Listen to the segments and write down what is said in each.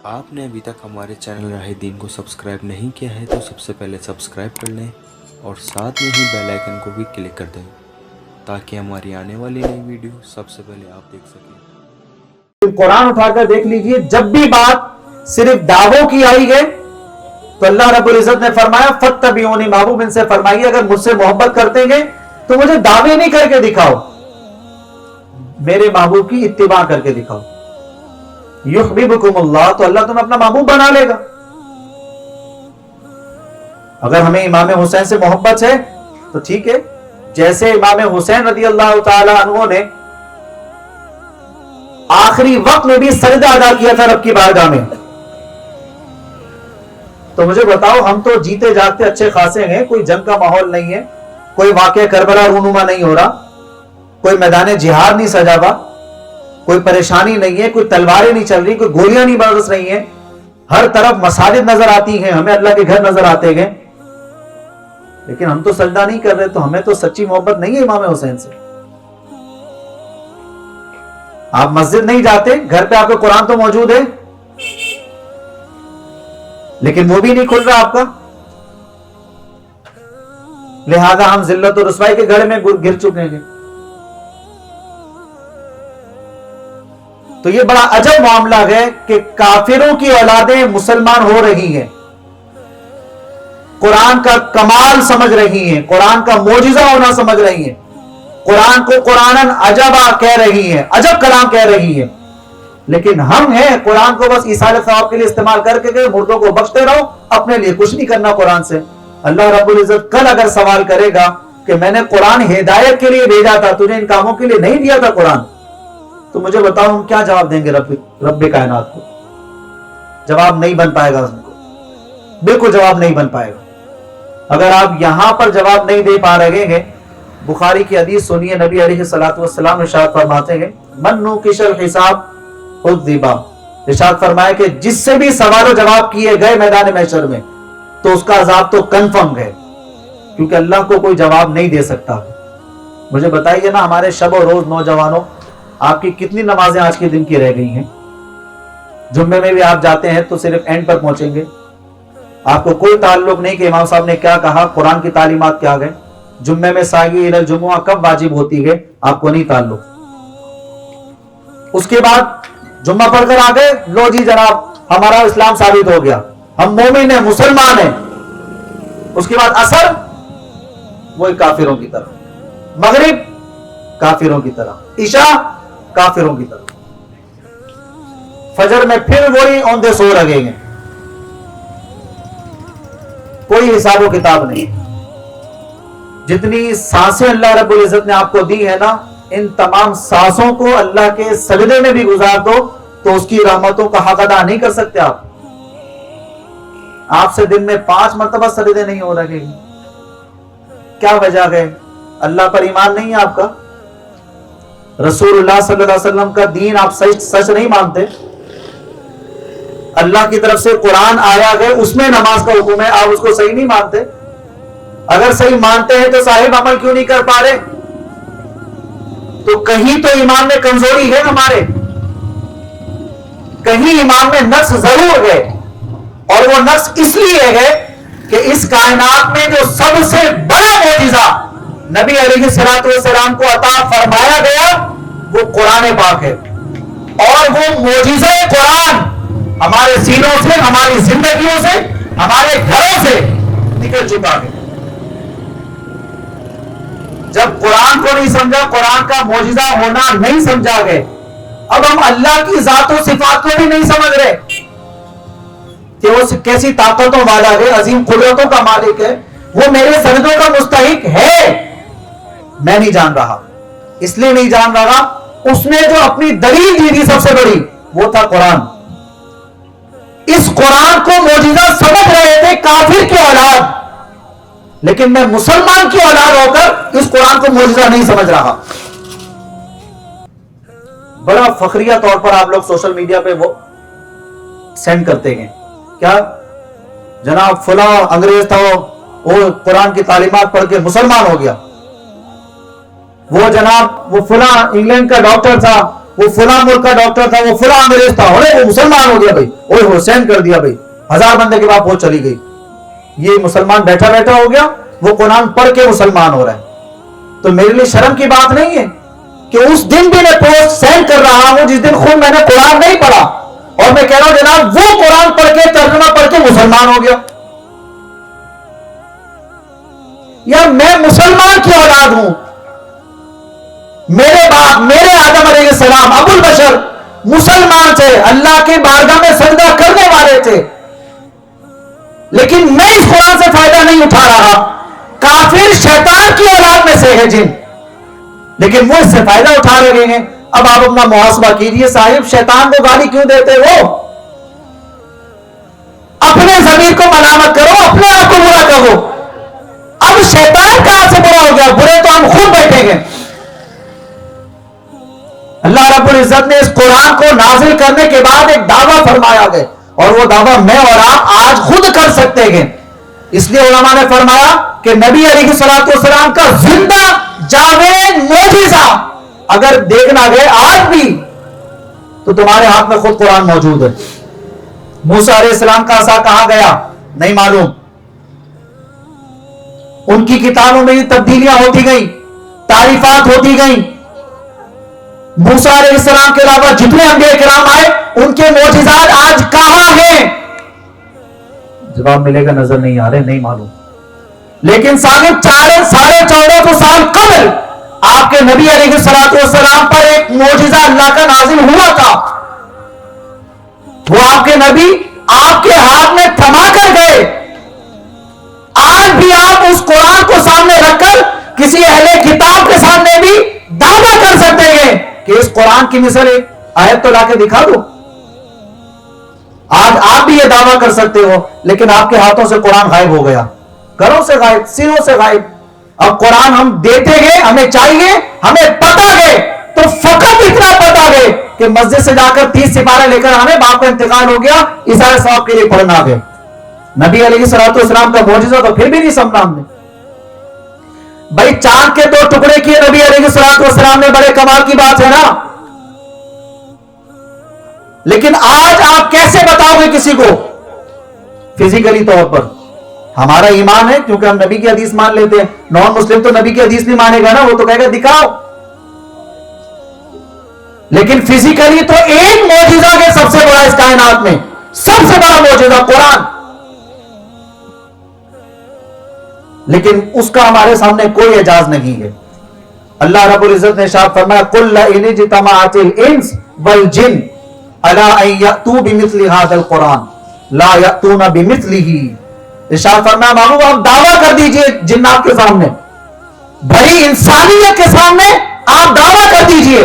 आपने अभी तक हमारे चैनल राहे दीन को सब्सक्राइब नहीं किया है तो सबसे पहले सब्सक्राइब कर लें और साथ में ही बेल आइकन को भी क्लिक कर दें ताकि हमारी आने वाली नई वीडियो सबसे पहले आप देख सकें। कुरान उठाकर देख लीजिए, जब भी बात सिर्फ दावों की आई है तो अल्लाह रब्बुल इज्जत ने फरमाया फत्तबिऊनी, महबूब इनसे फरमाइए अगर मुझसे मोहब्बत करते हैं तो मुझे दावे नहीं करके दिखाओ, मेरे महबूब की इत्तिबा करके दिखाओ। युहब्बिबुकुमुल्लाह, तो अल्लाह तुम्हें अपना महबूब बना लेगा। अगर हमें इमाम हुसैन से मोहब्बत है तो ठीक है, जैसे इमाम हुसैन रज़ी अल्लाह ताला अन्हु ने आखिरी वक्त में भी सजदा अदा किया था रब की बारगाह में, तो मुझे बताओ, हम तो जीते जागते अच्छे खासे हैं, कोई जंग का माहौल नहीं है, कोई वाकया करबला रूनुमा नहीं हो रहा, कोई मैदान जिहाद नहीं सजा हुआ, कोई परेशानी नहीं है, कोई तलवारें नहीं चल रही, कोई गोलियां नहीं बरस रही हैं, हर तरफ मसाजिद नजर आती हैं, हमें अल्लाह के घर नजर आते हैं, लेकिन हम तो सजदा नहीं कर रहे, तो हमें तो सच्ची मोहब्बत नहीं है इमाम हुसैन से। आप मस्जिद नहीं जाते, घर पे आपका कुरान तो मौजूद है लेकिन वो भी नहीं खुल रहा आपका, लिहाजा हम जिल्लत और रुसवाई के गढ़ में गिर चुके हैं। तो ये बड़ा अजब मामला है कि काफिरों की औलादें मुसलमान हो रही हैं, कुरान का कमाल समझ रही हैं, कुरान का मोजिजा होना समझ रही हैं, कुरान को कुरानन अजबा कह रही हैं, अजब कलाम कह रही हैं, लेकिन हम हैं कुरान को बस ईसाल सवाब के लिए इस्तेमाल करके मुर्दों को बख्शते रहो, अपने लिए कुछ नहीं करना कुरान से। अल्लाह रब्बुल इज्जत कल अगर सवाल करेगा कि मैंने कुरान हिदायत के लिए भेजा था, तुझे इन कामों के लिए नहीं दिया था कुरान, तो मुझे बताओ हम क्या जवाब देंगे रब्बे कायनात को? जवाब नहीं बन पाएगा, उसको बिल्कुल जवाब नहीं बन पाएगा। अगर आप यहां पर जवाब नहीं दे पा रहे हैं, बुखारी की हदीस सुनिए, नबी अलैहिस्सलातु वस्सलाम इरशाद फरमाते हैं मन्नु किशल हिसाब उद्दिबा, इरशाद फरमाया कि जिससे भी सवाल जवाब किए गए मैदान महशर में तो उसका अजाब तो कंफर्म है, क्योंकि अल्लाह को कोई जवाब नहीं दे सकता। मुझे बताइए ना, हमारे शब और रोज नौजवानों, आपकी कितनी नमाजें आज के दिन की रह गई हैं? जुम्मे में भी आप जाते हैं तो सिर्फ एंड पर पहुंचेंगे, आपको कोई ताल्लुक नहीं कि इमाम साहब ने क्या कहा, कुरान की तालीमात क्या गए, जुम्मे में सागी इलल जुमुआ कब वाजिब होती है, आपको नहीं ताल्लुक। उसके बाद जुम्मा पढ़कर आ गए, लो जी जनाब हमारा इस्लाम साबित हो गया, हम मोमिन हैं, मुसलमान हैं। उसके बाद असर वही काफिरों की तरह, मगरिब काफिरों की तरह, इशा काफिरों की तरह, फजर में फिर वही औंधे सो रहे हैं, कोई हिसाब किताब नहीं। जितनी सांसें अल्लाह रब्बुल इज्जत ने आपको दी है ना, इन तमाम सांसों को अल्लाह के सजदे में भी गुजार दो तो उसकी रहमतों का हक अदा नहीं कर सकते आप। आपसे दिन में 5 मरतबा सजदे नहीं हो रहे, क्या वजह है? अल्लाह पर ईमान नहीं है आपका, रसूलुल्लाह सल्लल्लाहु अलैहि वसल्लम का दीन आप सच नहीं मानते, अल्लाह की तरफ से कुरान आया है उसमें नमाज का हुक्म है, आप उसको सही नहीं मानते। अगर सही मानते हैं तो साहिब अमल क्यों नहीं कर पा रहे? तो कहीं तो ईमान में कमजोरी है हमारे, कहीं ईमान में नक्स जरूर है, और वो नक्स इसलिए है कि इस कायनात में जो सबसे बड़ा मौजिजा नबी अलैहिस्सलातु वस्सलाम को अता फरमाया गया वो कुरान पाक है, और वो मौजिज़ा कुरान हमारे सीनों से, हमारी जिंदगियों से, हमारे घरों से निकल चुका है। जब कुरान को नहीं समझा, कुरान का मौजिज़ा होना नहीं समझा गए, अब हम अल्लाह की ज़ात और सिफात को भी नहीं समझ रहे कि वो कैसी ताकतों वाला है, अजीम कुदरतों का मालिक है, वो मेरे सजदों का मुस्तहिक है। मैं नहीं जान रहा, इसलिए नहीं जान रहा, उसने जो अपनी दलील दी थी सबसे बड़ी वो था कुरान। इस कुरान को मौजिज़ा समझ रहे थे काफिर की औलाद, लेकिन मैं मुसलमान की औलाद होकर इस कुरान को मौजिज़ा नहीं समझ रहा। बड़ा फखरिया तौर पर आप लोग सोशल मीडिया पे वो सेंड करते हैं, क्या जनाब फला अंग्रेज था, वो कुरान की तालीमात पढ़ के मुसलमान हो गया, वो जनाब वो फला इंग्लैंड का डॉक्टर था, وہ فلاں ملک کا ڈاکٹر تھا, وہ فلاں انگریز تھا, وہ مسلمان ہو گیا بھائی, وہ حسین کر دیا بھائی, 1000 بندے کے بعد وہ چلی گئی. یہ مسلمان بیٹھا بیٹھا ہو گیا, وہ قرآن پڑھ کے مسلمان ہو رہا ہے. تو میرے لیے شرم کی بات نہیں ہے کہ اس دن بھی میں پوسٹ سینڈ کر رہا ہوں جس دن خود میں نے قرآن نہیں پڑھا, اور میں کہہ رہا ہوں جناب وہ قرآن پڑھ کے ترجمہ پڑھ کے مسلمان ہو گیا. یا میں مسلمان کی اولاد ہوں, میرے باپ میرے آدم علیہ السلام ابو البشر مسلمان تھے, اللہ کے بارگاہ میں سجدہ کرنے والے تھے, لیکن میں اس قرآن سے فائدہ نہیں اٹھا رہا. کافر شیطان کی اولاد میں سے ہے جن, لیکن وہ اس سے فائدہ اٹھا رہے ہیں. اب آپ اپنا محاسبہ کیجئے, صاحب شیطان کو گالی کیوں دیتے ہو؟ اپنے ضمیر کو ملامت کرو, اپنے آپ کو برا کہو. اب شیطان کہاں سے برا ہو گیا؟ برے تو ہم خود بیٹھیں گے. اللہ رب العزت نے اس قرآن کو نازل کرنے کے بعد ایک دعویٰ فرمایا گیا, اور وہ دعویٰ میں اور آپ آج خود کر سکتے ہیں. اس لیے علماء نے فرمایا کہ نبی علیہ الصلوۃ والسلام کا زندہ جاوید معجزہ اگر دیکھنا گئے آج بھی, تو تمہارے ہاتھ میں خود قرآن موجود ہے. موسیٰ علیہ السلام کا عصا کہاں گیا نہیں معلوم, ان کی کتابوں میں تبدیلیاں ہوتی گئیں, تعریفات ہوتی گئیں. موسیٰ علیہ السلام کے علاوہ جتنے انبیاء کرام آئے ان کے معجزات آج کہاں ہیں؟ جواب ملے گا نظر نہیں آ رہے, نہیں معلوم. لیکن صاحب 1450 سال قبل آپ کے نبی علیہ السلام پر ایک معجزہ اللہ کا نازل ہوا تھا. وہ آپ کے نبی آپ کے ہاتھ میں تھما کر گئے. آج بھی آپ اس قرآن کو سامنے رکھ کر کسی اہل کتاب کے سامنے بھی دعویٰ کر سکتے ہیں کہ اس قرآن کی مثال ایک آیت تو لا کے دکھا دو. آج آپ بھی یہ دعویٰ کر سکتے ہو, لیکن آپ کے ہاتھوں سے قرآن غائب ہو گیا, گھروں سے غائب, سینوں سے غائب. اب قرآن ہم دیتے گئے, ہمیں چاہیے, ہمیں پتا گئے, تو فقط اتنا پتا گئے کہ مسجد سے جا کر 30 سپارے لے کر آنے, باپ کا انتقال ہو گیا, عیسائی صاحب کے لیے پڑھنا گئے. نبی علیہ الصلوۃ والسلام کا معجزہ تو پھر بھی نہیں سمجھا ہم نے. بھائی چاند کے 2 ٹکڑے کیے نبی علیہ الصلوۃ والسلام نے, بڑے کمال کی بات ہے نا. لیکن آج آپ کیسے بتاؤ گے کسی کو فزیکلی طور پر؟ ہمارا ایمان ہے کیونکہ ہم نبی کی حدیث مان لیتے ہیں. نان مسلم تو نبی کی حدیث نہیں مانے گا نا, وہ تو کہے گا دکھاؤ. لیکن فزیکلی تو ایک معجزہ کے سب سے بڑا اس کائنات میں, سب سے بڑا معجزہ قرآن, لیکن اس کا ہمارے سامنے کوئی اعجاز نہیں ہے. اللہ رب العزت نے ارشاد فرمایا قل ان اجتمعت الانس والجن الا ان یاتوا بمثل هذا القرآن لا یاتون بمثله. ارشاد فرمایا محبوب آپ دعویٰ کر دیجئے جنات کے سامنے, بھری انسانیت کے سامنے آپ دعویٰ کر دیجئے,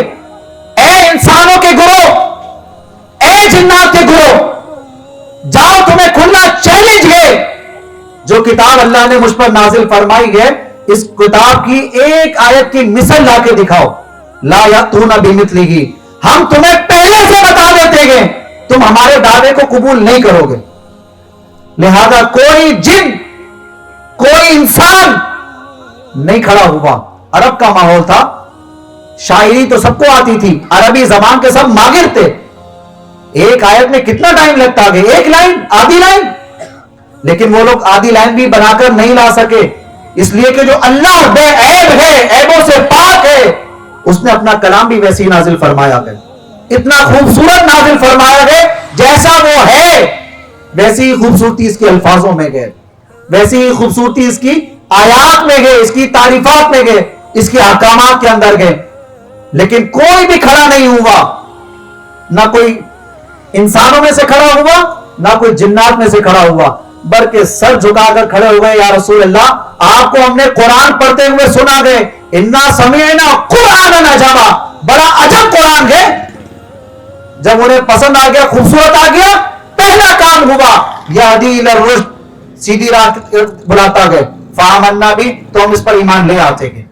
اے انسانوں کے گروہ, اے جنات کے گروہ, جاؤ تمہیں کھلا چیلنج ہے, جو کتاب اللہ نے مجھ پر نازل فرمائی ہے اس کتاب کی ایک آیت کی مثل لا کے دکھاؤ. لا یاتون بمثلہ, ہم تمہیں پہلے سے بتا دیتے ہیں, تم ہمارے دعوے کو قبول نہیں کرو گے. لہذا کوئی جن کوئی انسان نہیں کھڑا ہوا. عرب کا ماحول تھا, شاعری تو سب کو آتی تھی, عربی زبان کے سب ماہر تھے. ایک آیت میں کتنا ٹائم لگتا ہے, ایک لائن, آدھی لائن, لیکن وہ لوگ آدھی لائن بھی بنا کر نہیں لا سکے, اس لیے کہ جو اللہ بے عیب ہے, عیبوں سے پاک ہے, اس نے اپنا کلام بھی ویسی نازل فرمایا ہے, اتنا خوبصورت نازل فرمایا ہے, جیسا وہ ہے ویسی ہی خوبصورتی اس کے الفاظوں میں گئے, ویسی ہی خوبصورتی اس کی آیات میں گئے, اس کی تعریفات میں گئے, اس کے احکامات کے اندر گئے. لیکن کوئی بھی کھڑا نہیں ہوا, نہ کوئی انسانوں میں سے کھڑا ہوا, نہ کوئی جنات میں سے کھڑا ہوا, بلکہ سر جھکا کر کھڑے ہو گئے, یا رسول اللہ آپ کو ہم نے قرآن پڑھتے ہوئے سنا گئے, انا سمعنا قرآنا عجبا, بڑا عجب قرآن ہے. جب انہیں پسند آ گیا, خوبصورت آ گیا, پہلا کام ہوا یہدی الی الرشد, سیدھی راہ بلاتا گئے. فآمنا بھی, تو ہم اس پر ایمان لے آتے گئے.